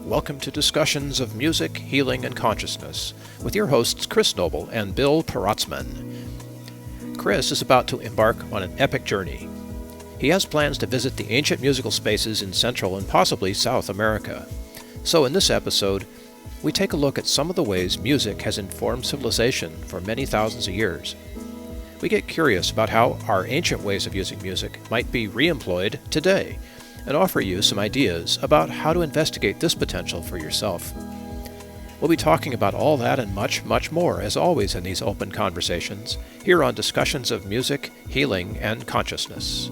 Welcome to Discussions of Music, Healing, and Consciousness with your hosts Chris Noble and Bill Paratzman. Chris is about to embark on an epic journey. He has plans to visit the ancient musical spaces in Central and possibly South America. So in this episode, we take a look at some of the ways music has informed civilization for many thousands of years. We get curious about how our ancient ways of using music might be re-employed today, and offer you some ideas about how to investigate this potential for yourself. We'll be talking about all that and much, much more, as always in these open conversations, here on Discussions of Music, Healing, and Consciousness.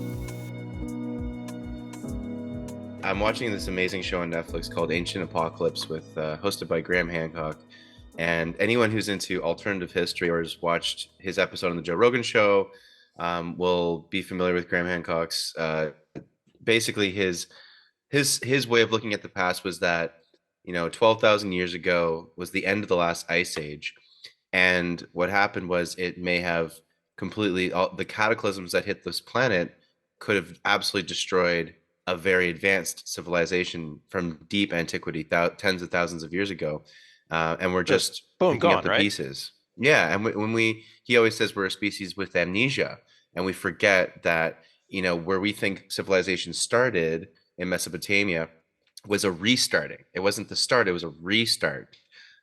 I'm watching this amazing show on Netflix called Ancient Apocalypse hosted by Graham Hancock. And anyone who's into alternative history or has watched his episode on the Joe Rogan show will be familiar with Graham Hancock's basically his way of looking at the past was that 12,000 years ago was the end of the last ice age, and what happened was it may have completely all the cataclysms that hit this planet could have absolutely destroyed a very advanced civilization from deep antiquity, tens of thousands of years ago, and we're just boom, picking gone, up the right? pieces. Yeah, and he always says we're a species with amnesia, and we forget that where we think civilization started in Mesopotamia was a restarting. It wasn't the start, it was a restart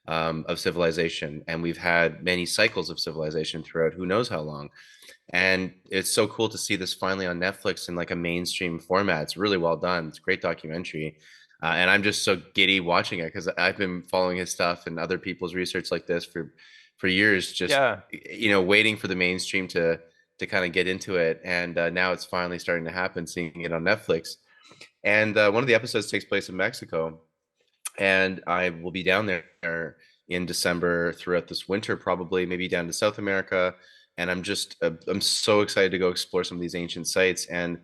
of civilization. And we've had many cycles of civilization throughout who knows how long. And it's so cool to see this finally on Netflix in like a mainstream format. It's really well done. It's a great documentary. And I'm just so giddy watching it because I've been following his stuff and other people's research like this for years, just waiting for the mainstream to kind of get into it. And now it's finally starting to happen, seeing it on Netflix. And one of the episodes takes place in Mexico. And I will be down there in December throughout this winter, probably maybe down to South America. And I'm so excited to go explore some of these ancient sites. And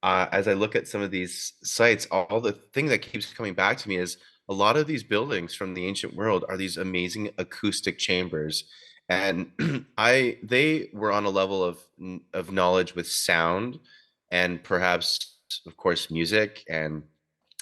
as I look at some of these sites, all the thing that keeps coming back to me is a lot of these buildings from the ancient world are these amazing acoustic chambers, and they were on a level of knowledge with sound, and perhaps of course music and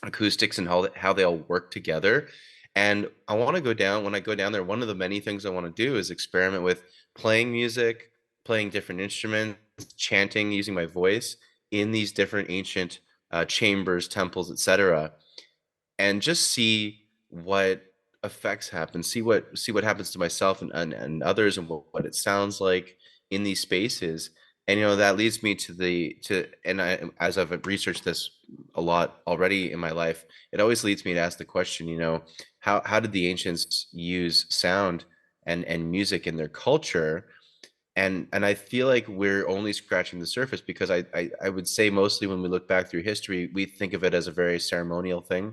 acoustics and how they all work together. And I want to go down when I go down there. One of the many things I want to do is experiment with playing music, playing different instruments, chanting using my voice in these different ancient chambers, temples, etc., and just see what effects happen, see what happens to myself and others, and what it sounds like in these spaces. And that leads me and as I've researched this a lot already in my life, it always leads me to ask the question, how did the ancients use sound and music in their culture? And I feel like we're only scratching the surface, because I would say mostly when we look back through history, we think of it as a very ceremonial thing.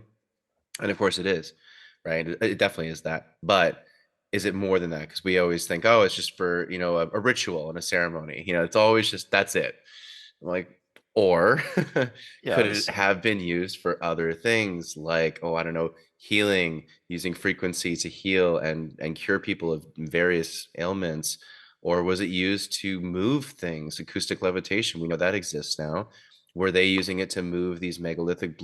And of course it is, right? It definitely is that. But is it more than that? Because we always think, oh, it's just for, a ritual and a ceremony. It's always just, that's it. I'm like, or could it have been used for other things like, oh, I don't know, healing, using frequency to heal and cure people of various ailments? Or was it used to move things? Acoustic levitation, we know that exists now. Were they using it to move these megalithic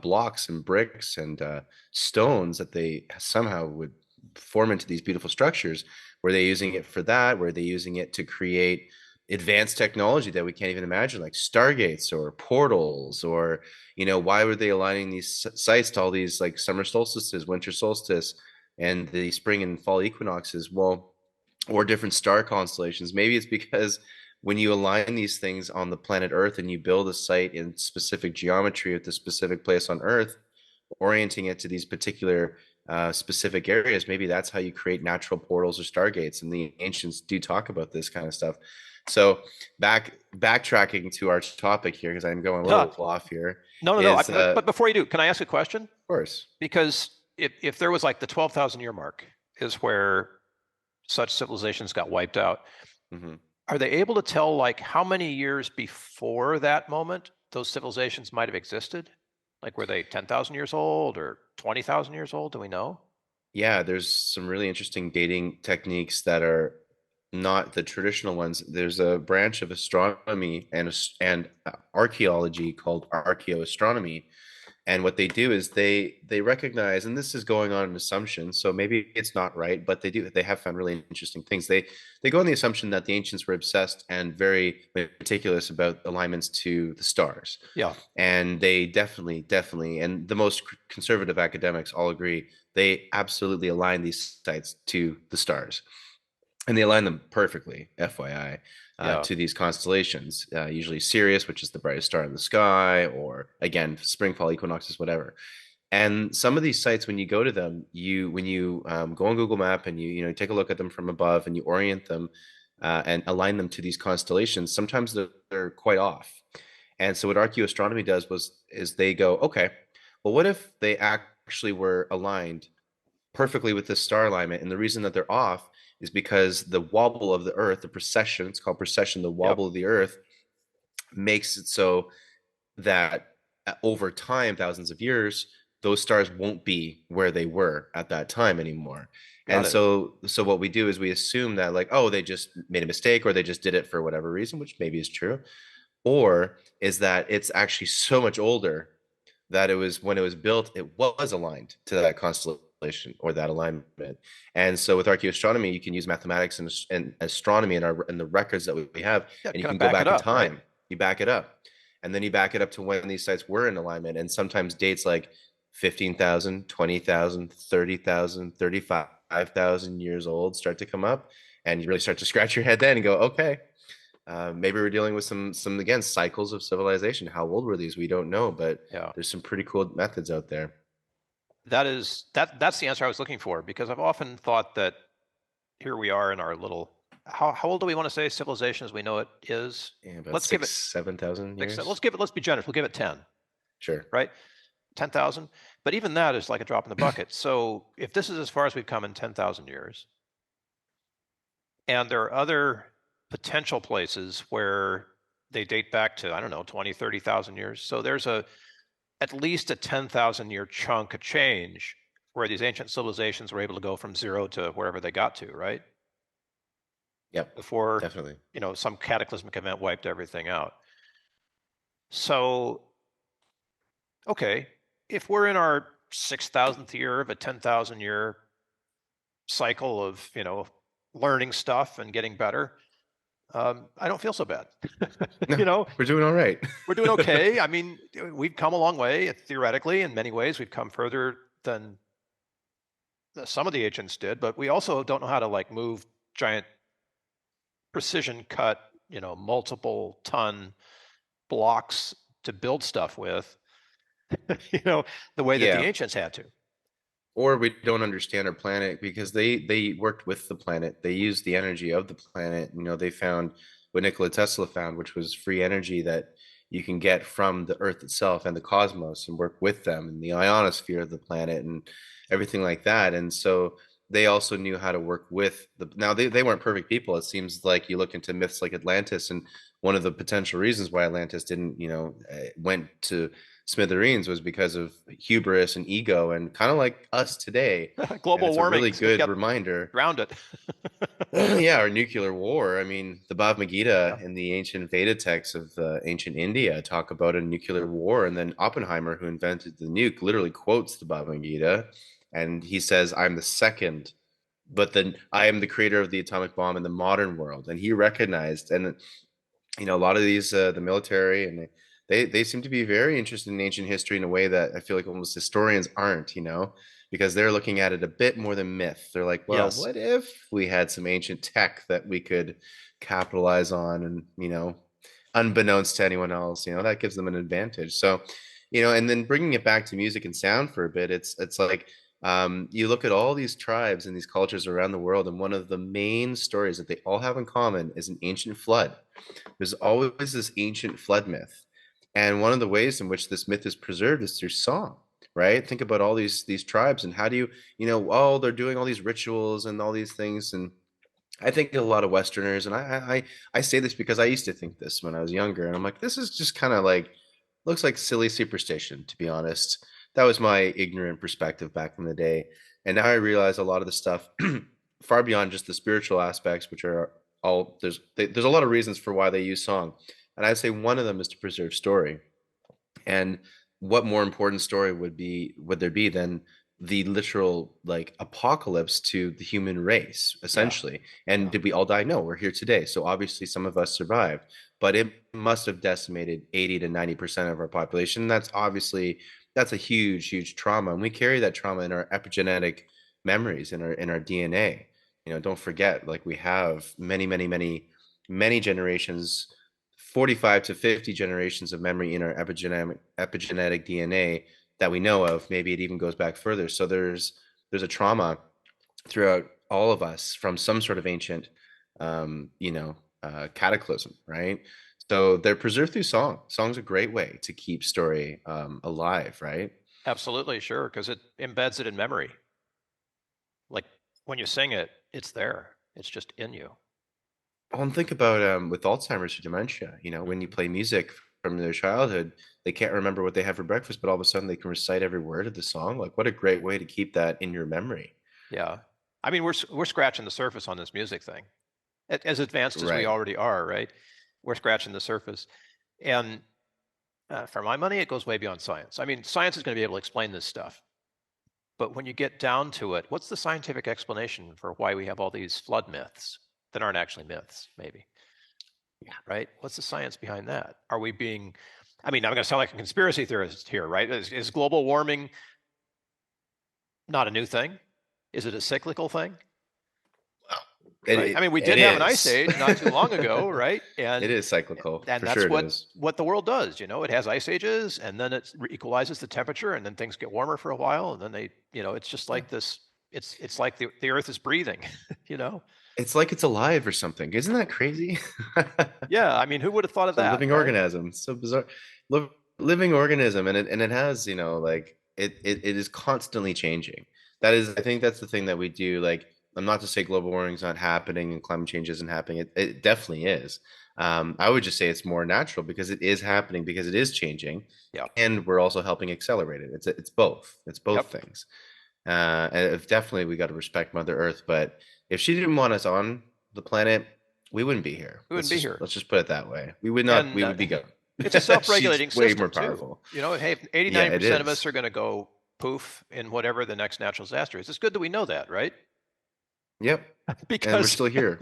blocks and bricks and stones that they somehow would form into these beautiful structures? Were they using it for that? Were they using it to create advanced technology that we can't even imagine, like stargates or portals? Or why were they aligning these sites to all these like summer solstices, winter solstice, and the spring and fall equinoxes? Well, or different star constellations. Maybe it's because when you align these things on the planet Earth and you build a site in specific geometry at the specific place on Earth, orienting it to these particular specific areas, maybe that's how you create natural portals or stargates. And the ancients do talk about this kind of stuff. So backtracking to our topic here, because I'm going a little off here. No. But before you do, can I ask a question? Of course. Because if there was like the 12,000 year mark is where such civilizations got wiped out, are they able to tell like how many years before that moment those civilizations might have existed? Like, were they 10,000 years old or 20,000 years old? Do we know? Yeah, there's some really interesting dating techniques that are not the traditional ones. There's a branch of astronomy and archaeology called archaeoastronomy, And what they do is they recognize, and this is going on an assumption, so maybe it's not right, but they have found really interesting things. They go on the assumption that the ancients were obsessed and very meticulous about alignments to the stars. Yeah, And they definitely, and the most conservative academics all agree, they absolutely align these sites to the stars, and they align them perfectly, FYI, yeah, to these constellations. Usually Sirius, which is the brightest star in the sky, or again, spring, fall equinoxes, whatever. And some of these sites, when you go to them, when you go on Google Map and you take a look at them from above and you orient them and align them to these constellations, sometimes they're quite off. And so what archaeoastronomy does is they go, okay, well, what if they actually were aligned perfectly with this star alignment? And the reason that they're off is because the wobble of the Earth, the precession, it's called precession, the yep, wobble of the Earth makes it so that over time, thousands of years, those stars won't be where they were at that time anymore. got And it. so what we do is we assume that, like, oh, they just made a mistake or they just did it for whatever reason, which maybe is true, or is that it's actually so much older that it was, when it was built, it was aligned to that constellation or that alignment. And so with archaeoastronomy, you can use mathematics and astronomy in the records that we have, Yeah, and you kind can of go back it back in up, right? time. You back it up, and then you back it up to when these sites were in alignment, and sometimes dates like 15,000, 20,000, 30,000, 35,000 years old start to come up, and you really start to scratch your head then and go, okay, maybe we're dealing with some again cycles of civilization. How old were these? We don't know, but Yeah. there's some pretty cool methods out there. That's the answer I was looking for, because I've often thought that here we are in our little, how old do we want to say civilization as we know it is? Yeah, about Let's give six, it 7,000 six. years. Let's be generous. We'll give it 10, Sure. right? 10,000. But even that is like a drop in the bucket. So if this is as far as we've come in 10,000 years, and there are other potential places where they date back to, I don't know, 20, 30,000 years. So there's at least a 10,000 year chunk of change where these ancient civilizations were able to go from zero to wherever they got to, right? Yep. Before, Definitely. some cataclysmic event wiped everything out. So, okay, if we're in our 6,000th year of a 10,000 year cycle of, learning stuff and getting better, I don't feel so bad. No, you know, we're doing all right. we're doing okay. I mean, we've come a long way theoretically. In many ways, we've come further than some of the ancients did, but we also don't know how to like move giant precision cut, multiple ton blocks to build stuff with, you know, the way that the Yeah. ancients had to. Or we don't understand our planet because they worked with the planet. They used the energy of the planet. They found what Nikola Tesla found, which was free energy that you can get from the Earth itself and the cosmos, and work with them and the ionosphere of the planet and everything like that. And so they also knew how to work with the. Now they weren't perfect people. It seems like you look into myths like Atlantis, and one of the potential reasons why Atlantis didn't, went to smithereens was because of hubris and ego, and kind of like us today. And Global it's a warming really good kept reminder. drowned it. Yeah, our nuclear war. I mean, the Bhagavad Yeah. Gita and the ancient Veda texts of ancient India talk about a nuclear war, and then Oppenheimer, who invented the nuke, literally quotes the Bhagavad Gita, and he says, "I'm the second, but then I am the creator of the atomic bomb in the modern world." And he recognized, and a lot of these the military, and they seem to be very interested in ancient history in a way that I feel like almost historians aren't, because they're looking at it a bit more than myth. They're like, well, Yes. what if we had some ancient tech that we could capitalize on, and unbeknownst to anyone else, that gives them an advantage. So, and then bringing it back to music and sound for a bit, it's like, you look at all these tribes and these cultures around the world, and one of the main stories that they all have in common is an ancient flood. There's always this ancient flood myth. And one of the ways in which this myth is preserved is through song, right? Think about all these tribes, and how do oh, they're doing all these rituals and all these things. And I think a lot of Westerners, and I say this because I used to think this when I was younger, and I'm like, this is just kind of like, looks like silly superstition, to be honest. That was my ignorant perspective back in the day. And now I realize a lot of the stuff, far beyond just the spiritual aspects, which are all, there's a lot of reasons for why they use song. And I'd say one of them is to preserve story. And what more important story would there be than the literal like apocalypse to the human race, Yeah. essentially? And Yeah. did we all die? No, we're here today. So obviously some of us survived, but it must have decimated 80 to 90% of our population. That's a huge, huge trauma. And we carry that trauma in our epigenetic memories, in our DNA. Don't forget, like we have many, many, many, many generations, 45 to 50 generations of memory in our epigenetic DNA that we know of. Maybe it even goes back further. So there's a trauma throughout all of us from some sort of ancient, cataclysm, right? So they're preserved through song. Song's a great way to keep story alive, right? Absolutely, sure, because it embeds it in memory. Like when you sing it, it's there. It's just in you. Well, and think about with Alzheimer's or dementia, when you Mhm. play music from their childhood, they can't remember what they had for breakfast, but all of a sudden they can recite every word of the song. Like, what a great way to keep that in your memory. Yeah. I mean, we're scratching the surface on this music thing. As advanced as we Right. already are, right? We're scratching the surface. And for my money, it goes way beyond science. I mean, science is going to be able to explain this stuff. But when you get down to it, what's the scientific explanation for why we have all these flood myths that aren't actually myths, maybe? Yeah. Right? What's the science behind that? Are we being, I mean, I'm going to sound like a conspiracy theorist here, right? Is global warming not a new thing? Is it a cyclical thing? It, Right? I mean, it, we it did have an ice is. age not too long ago, right? It is cyclical. For That's sure it is. what the world does. It has ice ages, and then it equalizes the temperature, and then things get warmer for a while, and then it's just Yeah. like this. It's like the Earth is breathing, you know? It's like it's alive or something. Isn't that crazy? Yeah, I mean, who would have thought of It's a that, living right? organism. It's so bizarre. Living organism, and it has, like it is constantly changing. I think that's the thing that we do. Like, I'm not to say global warming is not happening and climate change isn't happening. It definitely is. I would just say it's more natural because it is happening, because it is changing, Yeah. and we're also helping accelerate it. It's both. It's both Yep. things. And definitely we got to respect Mother Earth. But if she didn't want us on the planet, we wouldn't be here. We wouldn't be here. Let's just put it that way. We would not. And We would be gone. it's a She's self-regulating way more system too. powerful. Hey, if Yeah, it 89% of us is. are going to go poof in whatever the next natural disaster is. It's good that we know that, right? Yep. And we're Because still here.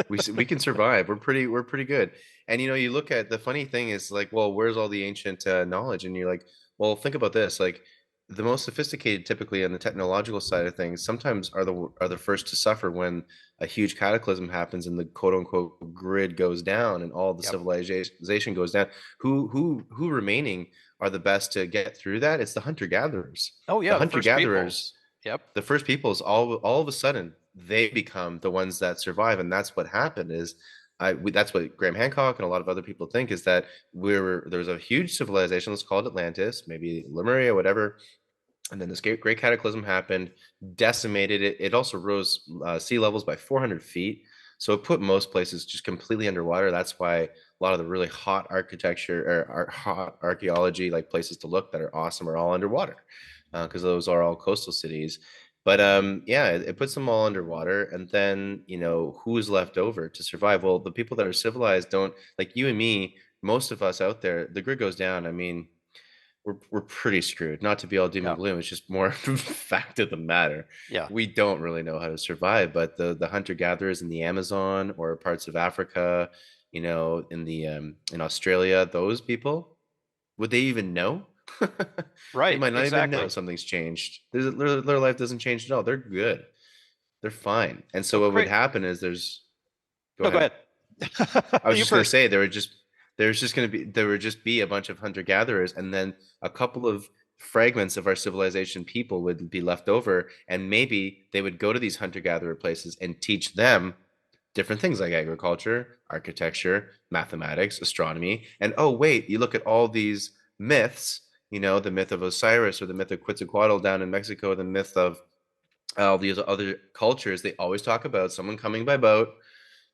We can survive. We're pretty good. And you look at, the funny thing is, like, well, where's all the ancient knowledge? And you're like, well, think about this. Like, the most sophisticated, typically on the technological side of things, sometimes are the first to suffer when a huge cataclysm happens and the quote unquote grid goes down and all the yep. civilization goes down. Who remaining are the best to get through that? It's the hunter gatherers. Oh The yeah, the hunter first gatherers, peoples. Yep. the first peoples, all of a sudden they become the ones that survive. And that's what happened. That's what Graham Hancock and a lot of other people think, is that there's a huge civilization, let's call it Atlantis, maybe Lemuria, whatever, and then this great cataclysm happened, decimated it. It also rose sea levels by 400 feet. So it put most places just completely underwater. That's why a lot of the really hot architecture or hot archaeology, like places to look that are awesome, are all underwater, because those are all coastal cities. But Hmm. yeah, it puts them all underwater. And then, who's left over to survive? Well, the people that are civilized don't, like you and me, most of us out there, the grid goes down. I mean, we're pretty screwed. Not to be all doom and Yeah. gloom, it's just more fact of the matter. Yeah. We don't really know how to survive. But the hunter gatherers in the Amazon or parts of Africa, in Australia, those people, would they even know? They Right. might not even know Exactly. something's changed. Their life doesn't change at all. They're good. They're fine. And so So what would great. happen is there's go No, go ahead. ahead. I was You just going to first. say there would just be a bunch of hunter gatherers, and then a couple of fragments of our civilization people would be left over, and maybe they would go to these hunter gatherer places and teach them different things like agriculture, architecture, mathematics, astronomy. And oh wait, you look at all these myths, the myth of Osiris or the myth of Quetzalcoatl down in Mexico, the myth of all these other cultures. They always talk about someone coming by boat,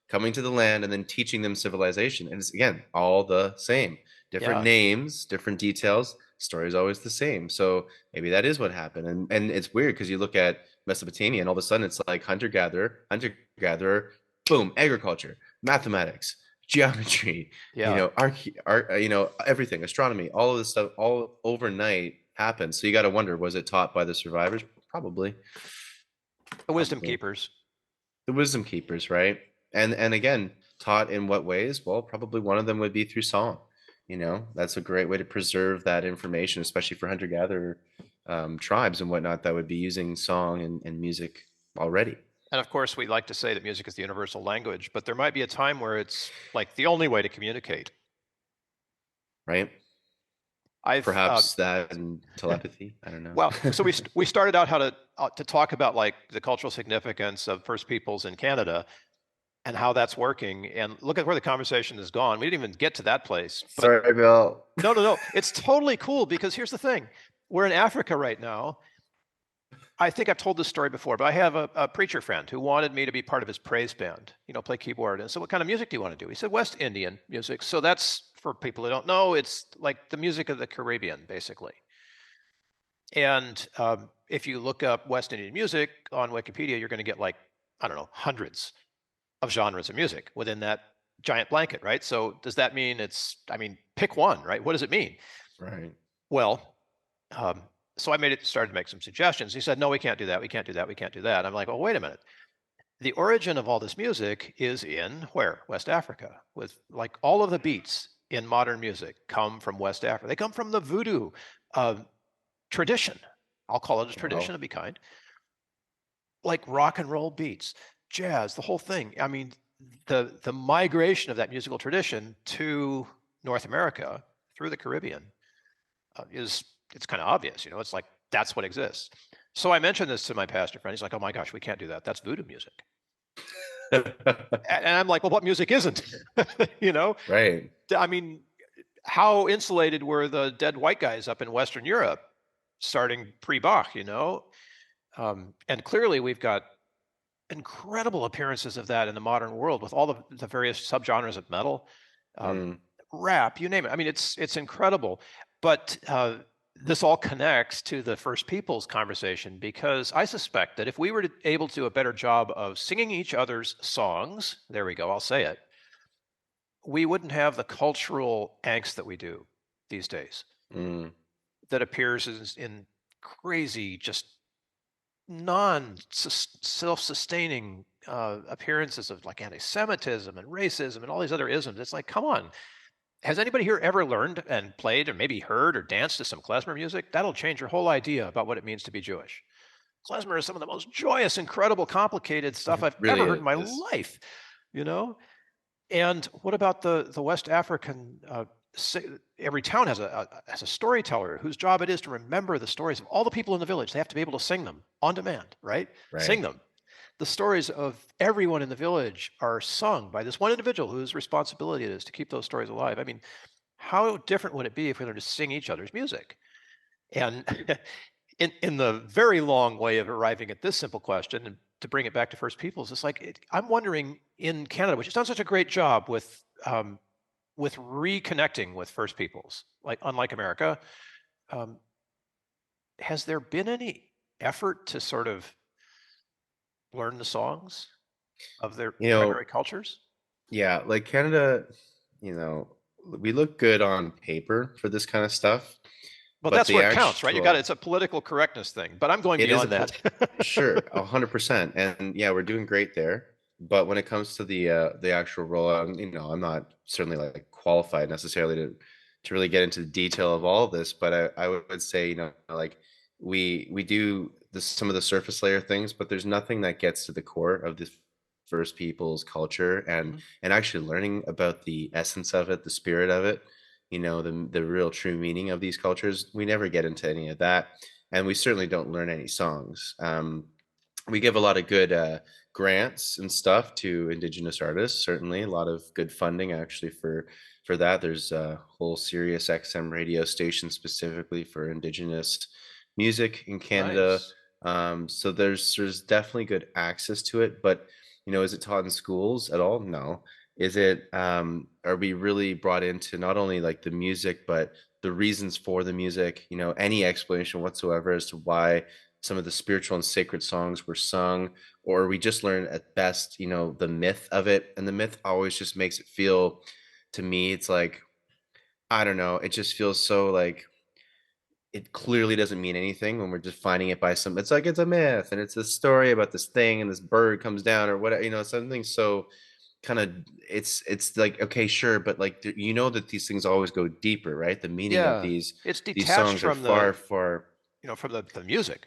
coming to the land, and then teaching them civilization. And it's, again, all the same. Different Yeah. names, different details. Story is always the same. So maybe that is what happened. And it's weird because you look at Mesopotamia and all of a sudden it's like hunter gatherer, boom, agriculture, mathematics, geometry, Yeah. everything, astronomy, all of this stuff, all overnight happened. So you got to wonder, was it taught by the survivors? Probably, The wisdom probably keepers. the wisdom keepers, right? And again, taught in what ways? Well, probably one of them would be through song. That's a great way to preserve that information, especially for hunter-gatherer tribes and whatnot that would be using song and music already, And of course, we like to say that music is the universal language, but there might be a time where it's like the only way to communicate. right? I've Perhaps that and telepathy. I don't know. well, so we started out how to talk about like the cultural significance of First Peoples in Canada and how that's working. And look at where the conversation has gone. We didn't even get to that place. But Sorry, Bill. no, no, no. It's totally cool because here's the thing. We're in Africa right now. I think I've told this story before, but I have a preacher friend who wanted me to be part of his praise band, play keyboard. And so what kind of music do you want to do? He said, West Indian music. So that's, for people who don't know, it's like the music of the Caribbean, basically. And if you look up West Indian music on Wikipedia, you're going to get like, I don't know, hundreds of genres of music within that giant blanket, right? So does that mean pick one, right? What does it mean? Right. Well, um, so I started to make some suggestions. He said, no, we can't do that. We can't do that. We can't do that. I'm like, well, wait a minute. The origin of all this music is in where? West Africa, with like all of the beats in modern music come from West Africa. They come from the voodoo tradition. I'll call it a tradition to be kind. Like rock and roll beats, jazz, the whole thing. I mean, the migration of that musical tradition to North America through the Caribbean it's kind of obvious. It's like that's what exists. So I mentioned this to my pastor friend. He's like, "Oh my gosh, we can't do that. That's voodoo music." And I'm like, "Well, what music isn't?" Right. I mean, how insulated were the dead white guys up in Western Europe, starting pre-Bach? And clearly we've got incredible appearances of that in the modern world with all the various subgenres of metal, rap, you name it. I mean, it's incredible. But this all connects to the First Peoples conversation, because I suspect that if we were able to do a better job of singing each other's songs, there we go, I'll say it, we wouldn't have the cultural angst that we do these days that appears in crazy, just non-self-sustaining appearances of like anti-Semitism and racism and all these other isms. It's like, come on. Has anybody here ever learned and played or maybe heard or danced to some klezmer music? That'll change your whole idea about what it means to be Jewish. Klezmer is some of the most joyous, incredible, complicated stuff I've ever heard in my life, And what about the West African? Every town has a storyteller whose job it is to remember the stories of all the people in the village. They have to be able to sing them on demand, right? Sing them. The stories of everyone in the village are sung by this one individual whose responsibility it is to keep those stories alive. I mean, how different would it be if we learned to sing each other's music? And in the very long way of arriving at this simple question, and to bring it back to First Peoples, it's like I'm wondering in Canada, which has done such a great job with reconnecting with First Peoples, like unlike America, has there been any effort to sort of learn the songs of their primary cultures? Yeah, like Canada, we look good on paper for this kind of stuff. Well, that's where it counts, right? It's a political correctness thing, but I'm going beyond that. Sure, 100%. And yeah, we're doing great there. But when it comes to the actual rollout, I'm not certainly like qualified necessarily to really get into the detail of all of this, but I would say, like we do some of the surface layer things, but there's nothing that gets to the core of the First People's culture and actually learning about the essence of it, the spirit of it, the real true meaning of these cultures. We never get into any of that, and we certainly don't learn any songs. We give a lot of good grants and stuff to Indigenous artists. Certainly, a lot of good funding actually for that. There's a whole Sirius XM radio station specifically for Indigenous music in Canada. Nice. So there's definitely good access to it, but is it taught in schools at all? No. Is it are we really brought into not only like the music, but the reasons for the music, any explanation whatsoever as to why some of the spiritual and sacred songs were sung, or we just learn at best, the myth of it. And the myth always just makes it feel, to me, it's like, I don't know, it just feels so like it clearly doesn't mean anything when we're defining it by some, it's like it's a myth and it's a story about this thing and this bird comes down or whatever, something so kind of, it's like, okay, sure, but like that these things always go deeper, right? The meaning of Yeah, these it's these detached songs are from far, the, far from the music.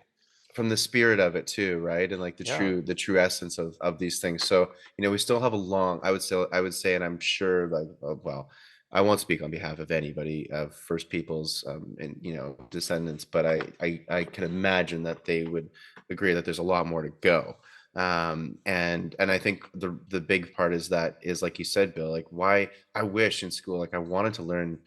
from the spirit of it too, right? And like the Yeah. true essence of these things. So, we still have a long, I would say, and I'm sure, like, well, I won't speak on behalf of anybody of First Peoples, and descendants, but I can imagine that they would agree that there's a lot more to go. And I think the big part is like you said, Bill, like, why I wish in school, like, I wanted to learn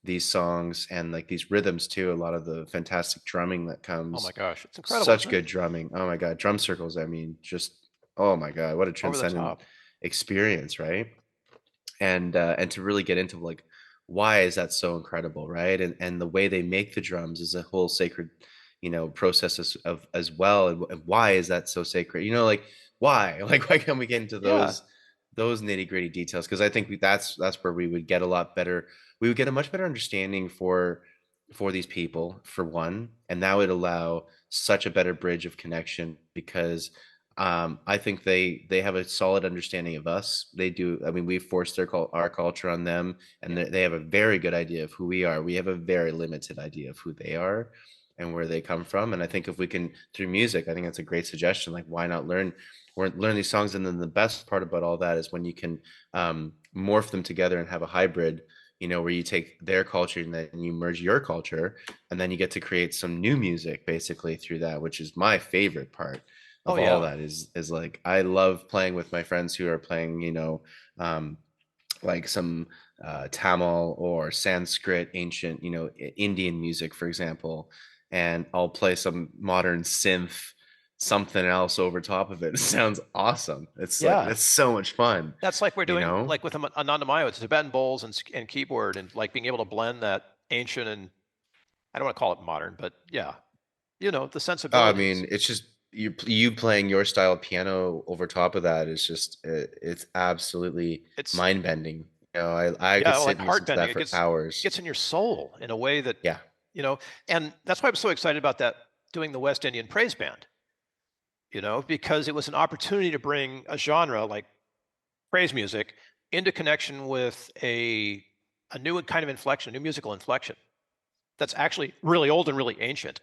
these songs and like these rhythms too, a lot of the fantastic drumming that Oh my comes, gosh, it's incredible, such isn't it? good drumming. Oh my God, drum circles. I mean, just, oh my God, what a Over the transcendent top. experience, right? And to really get into like, why is that so incredible, right? And the way they make the drums is a whole sacred, process as well. And why is that so sacred? Like, why? Like, why can't we get into Yeah. those nitty gritty details? Because I think that's where we would get a lot better. We would get a much better understanding for these people, for one, and that would allow such a better bridge of connection because I think they have a solid understanding of us. They do. I mean, we've forced our culture on them, and Yeah. they have a very good idea of who we are. We have a very limited idea of who they are and where they come from. And I think if we can, through music, I think that's a great suggestion. Like, why not learn these songs? And then the best part about all that is when you can morph them together and have a hybrid. Where you take their culture and then you merge your culture, and then you get to create some new music basically through that, which is my favorite part Oh of all yeah. that. Is like, I love playing with my friends who are playing, um, like some Tamil or Sanskrit, ancient, Indian music, for example, and I'll play some modern synth, something else over top of it. It sounds awesome. It's like, Yeah. that's so much fun, That's like we're you doing know? like with Ananda Mayo, it's Tibetan bowls and keyboard and like being able to blend that ancient and I don't want to call it modern, but yeah, the Oh, I sensibilities. mean, it's just you playing your style of piano over top of that is just it's absolutely It's mind bending. I could yeah, sit like and listen heart to bending. that It for gets hours. in your soul in a way that, Yeah. and that's why I'm so excited about that doing the West Indian Praise Band, because it was an opportunity to bring a genre like praise music into connection with a new kind of inflection, a new musical inflection that's actually really old and really ancient.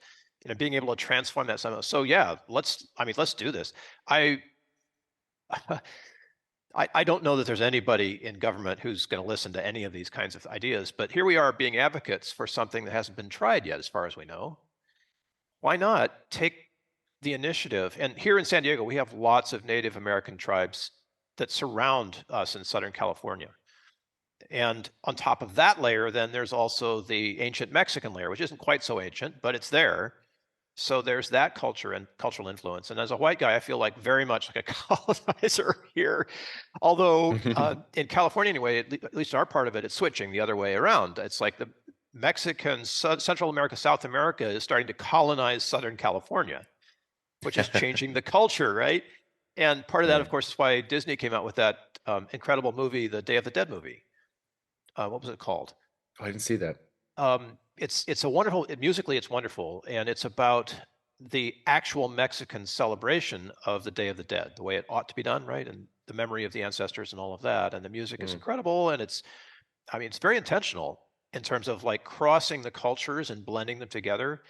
Being able to transform that somehow. So yeah, let's do this. I I don't know that there's anybody in government who's going to listen to any of these kinds of ideas, but here we are being advocates for something that hasn't been tried yet, as far as we know. Why not take the initiative? And here in San Diego, we have lots of Native American tribes that surround us in Southern California. And on top of that layer, then there's also the ancient Mexican layer, which isn't quite so ancient, but it's there. So there's that culture and cultural influence. And as a white guy, I feel like very much like a colonizer here. Although in California, anyway, at least our part of it, it's switching the other way around. It's like the Mexican, Central America, South America is starting to colonize Southern California, which is changing the culture, right? And part of that, of Yeah. course, is why Disney came out with that incredible movie, the Day of the Dead movie. What was it called? Oh, I didn't see that. It's a wonderful musically, it's wonderful, and it's about the actual Mexican celebration of the Day of the Dead, the way it ought to be done, right, and the memory of the ancestors and all of that. And the music is Mm. incredible, and it's very intentional in terms of like crossing the cultures and blending them together,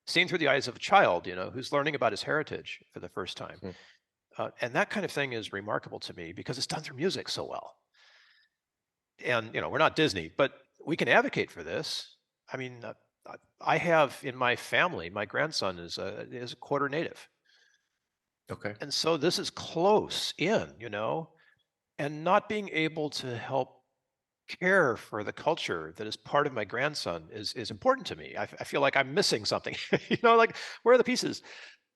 seen through the eyes of a child, who's learning about his heritage for the first time. Mm. And that kind of thing is remarkable to me because it's done through music so well. And we're not Disney, but we can advocate for this. I mean, I have in my family, my grandson is a quarter native, Okay. and so this is close in, and not being able to help care for the culture that is part of my grandson is important to me. I feel like I'm missing something, like where are the pieces?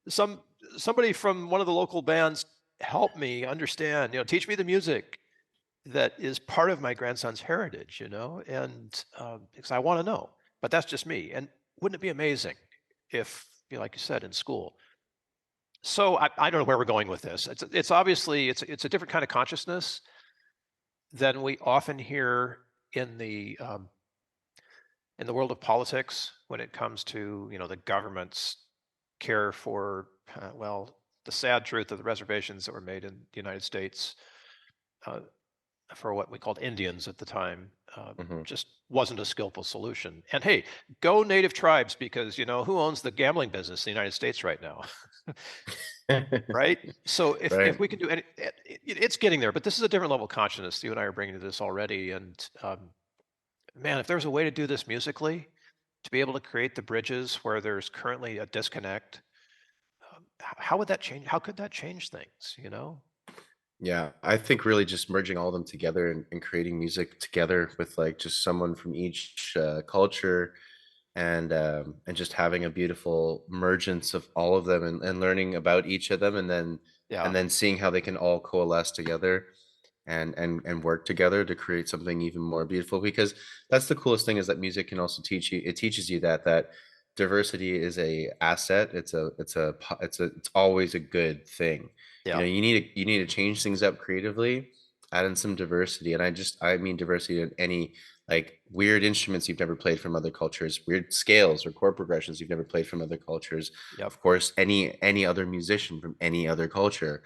Some Somebody from one of the local bands help me understand, teach me the music that is part of my grandson's heritage, and because I want to know. But that's just me. And wouldn't it be amazing if like you said, in school. So I don't know where we're going with this. It's obviously it's a different kind of consciousness than we often hear in the world of politics when it comes to the government's care for well, the sad truth of the reservations that were made in the United States uh, for what we called Indians at the time Hmm. just wasn't a skillful solution. And hey, go native tribes, because who owns the gambling business in the United States right now? Right? So if Right. we can do any, it's getting there, but this is a different level of consciousness. You and I are bringing to this already, and man, if there's a way to do this musically, to be able to create the bridges where there's currently a disconnect, how would that change? How could that change things? Yeah, I think really just merging all of them together and creating music together with like just someone from each culture and just having a beautiful mergence of all of them and learning about each of them and Yeah. then seeing how they can all coalesce together and work together to create something even more beautiful, because that's the coolest thing is that music can also teach you, it teaches you that diversity is a asset. It's always a good thing. Yeah. You need to change things up creatively, add in some diversity. And I mean diversity in any, like, weird instruments you've never played from other cultures, weird scales or chord progressions you've never played from other cultures. Yep. Of course, any other musician from any other culture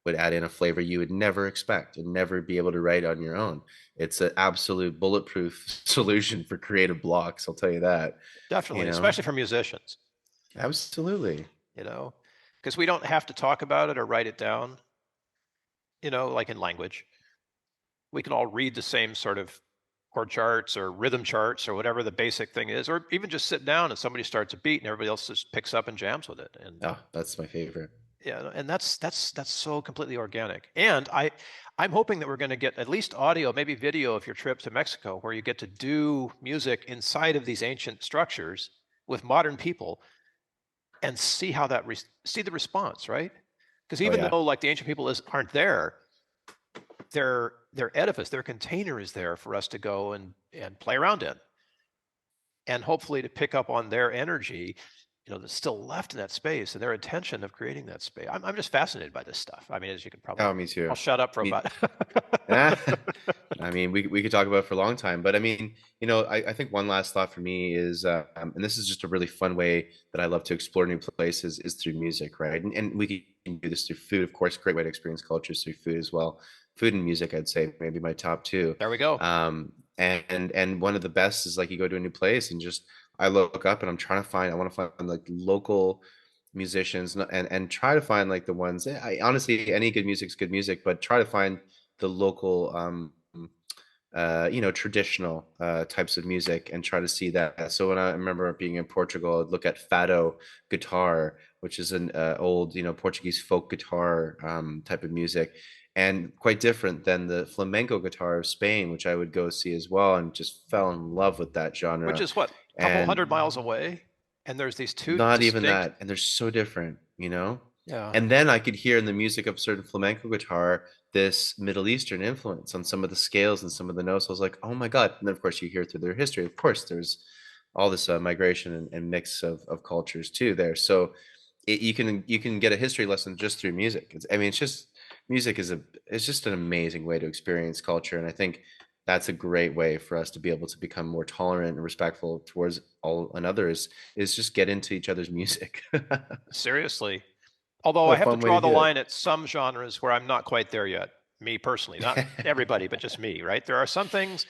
would add in a flavor you would never expect and never be able to write on your own. It's an absolute bulletproof solution for creative blocks, I'll tell you that. you Definitely, know especially for musicians, Absolutely. you know, because we don't have to talk about it or write it down, like in language. We can all read the same sort of chord charts or rhythm charts or whatever the basic thing is, or even just sit down and somebody starts a beat and everybody else just picks up and jams with it. And Oh, that's my favorite. yeah, and that's so completely organic. And I'm hoping that we're going to get at least audio, maybe video of your trip to Mexico, where you get to do music inside of these ancient structures with modern people and see how see the response, right? Because Oh even yeah. though like the ancient people aren't there, their edifice, their container is there for us to go and play around in, and hopefully to pick up on their energy, that's still left in that space and their intention of creating that space. I'm just fascinated by this stuff. I mean, as you can probably, Oh, me too. I'll shut up for Me. about. I mean, we could talk about it for a long time, but I mean, I think one last thought for me is, and this is just a really fun way that I love to explore new places is through music, right? And we can do this through food, of course. Great way to experience cultures through food as well. Food and music, I'd say maybe my top two. There we go. And one of the best is like you go to a new place and just I look up and I want to find like local musicians and try to find like the ones. I honestly, any good music's good music, but try to find the local traditional types of music and try to see that. So when I remember being in Portugal, I'd look at fado guitar, which is an old, Portuguese folk guitar type of music, and quite different than the flamenco guitar of Spain, which I would go see as well, and just fell in love with that Which genre. is what, a couple And hundred miles away, and there's these two not even distinct. that, and they're so different. Yeah. And then I could hear in the music of certain flamenco guitar this Middle Eastern influence on some of the scales and some of the notes. I was like, oh my God. And then of course you hear through their history, of course there's all this migration and mix of cultures too there. So you can get a history lesson just through music. I mean, it's just music it's just an amazing way to experience culture, and I think that's a great way for us to be able to become more tolerant and respectful towards all and others, is just get into each other's music. Seriously. Although What I a have to fun way to draw the do line at some genres where I'm not quite there yet. Me personally, not it. everybody, but just me, right? There are some things,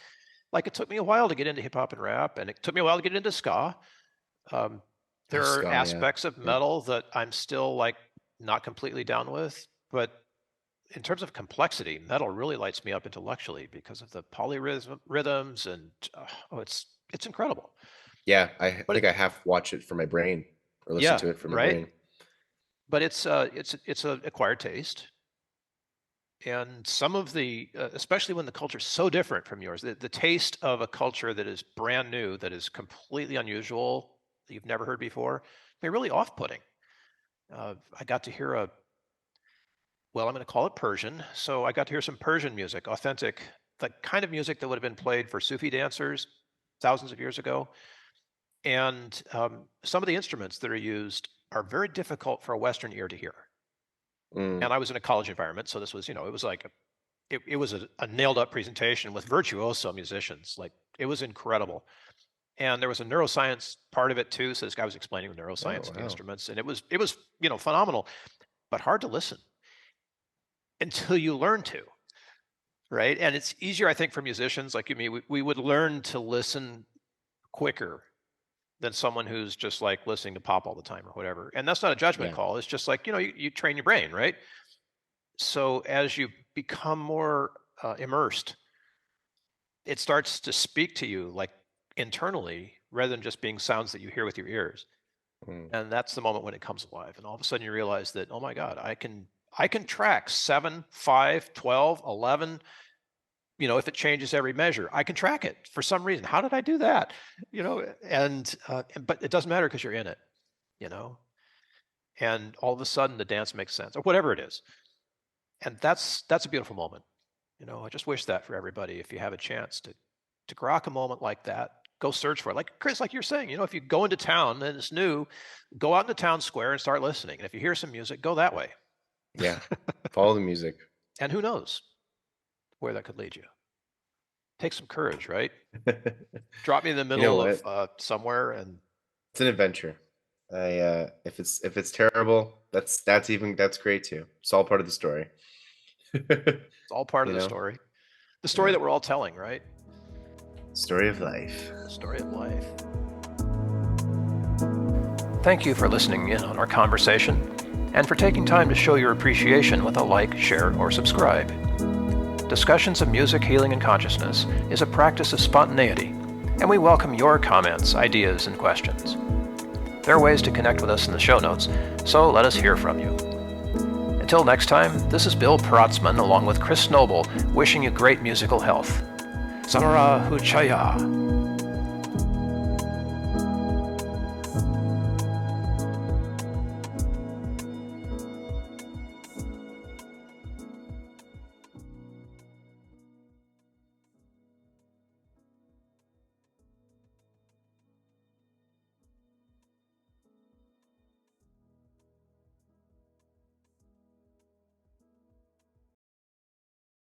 like it took me a while to get into hip hop and rap, and it took me a while to get into ska. Um, Oh, there are ska, yeah. aspects of Yeah. metal that I'm still like not completely down with, but in terms of complexity, metal really lights me up intellectually because of the polyrhythms and it's incredible. Yeah, I But think I half watch it for my brain or listen yeah, to it for my right. brain. But it's a acquired taste, and some of the especially when the culture's so different from yours, the taste of a culture that is brand new, that is completely unusual, that you've never heard before, they're really off-putting. I got to hear well, I'm going to call it Persian. So I got to hear some Persian music, authentic, the kind of music that would have been played for Sufi dancers thousands of years ago. And some of the instruments that are used are very difficult for a Western ear to hear. Mm. And I was in a college environment, so this was, it was like it was a nailed up presentation with virtuoso musicians. Like, it was incredible. And there was a neuroscience part of it too. So this guy was explaining the Oh, neuroscience of the wow. instruments, and it was phenomenal, but hard to listen until you learn to, right? And it's easier, I think, for musicians like you and me. We would learn to listen quicker than someone who's just like listening to pop all the time or whatever. And that's not a judgment Yeah. call. It's just like, you train your brain, right? So as you become more immersed, it starts to speak to you like internally rather than just being sounds that you hear with your ears. Mm. And that's the moment when it comes alive. And all of a sudden you realize that, oh my God, I can track 7, 5, 12, 11. If it changes every measure, I can track it for some reason. How did I do that? But it doesn't matter because you're in it, you know, and all of a sudden the dance makes sense or whatever it is. And that's a beautiful moment. I just wish that for everybody. If you have a chance to grok a moment like that, go search for it. Like Chris, like you're saying, if you go into town and it's new, go out into town square and start listening. And if you hear some music, go that way. Yeah. Follow the music. And who knows where that could lead you. Take some courage, right? Drop me in the middle of somewhere, and it's an adventure. If it's terrible, that's great too. It's all part of the story. It's all part of the story. The story that we're all telling, right? Story of life. The story of life. Thank you for listening in on our conversation and for taking time to show your appreciation with a like, share, or subscribe. Discussions of Music, Healing, and Consciousness is a practice of spontaneity, and we welcome your comments, ideas, and questions. There are ways to connect with us in the show notes, so let us hear from you. Until next time, this is Bill Peratzman along with Chris Noble wishing you great musical health. Samara Huchaya.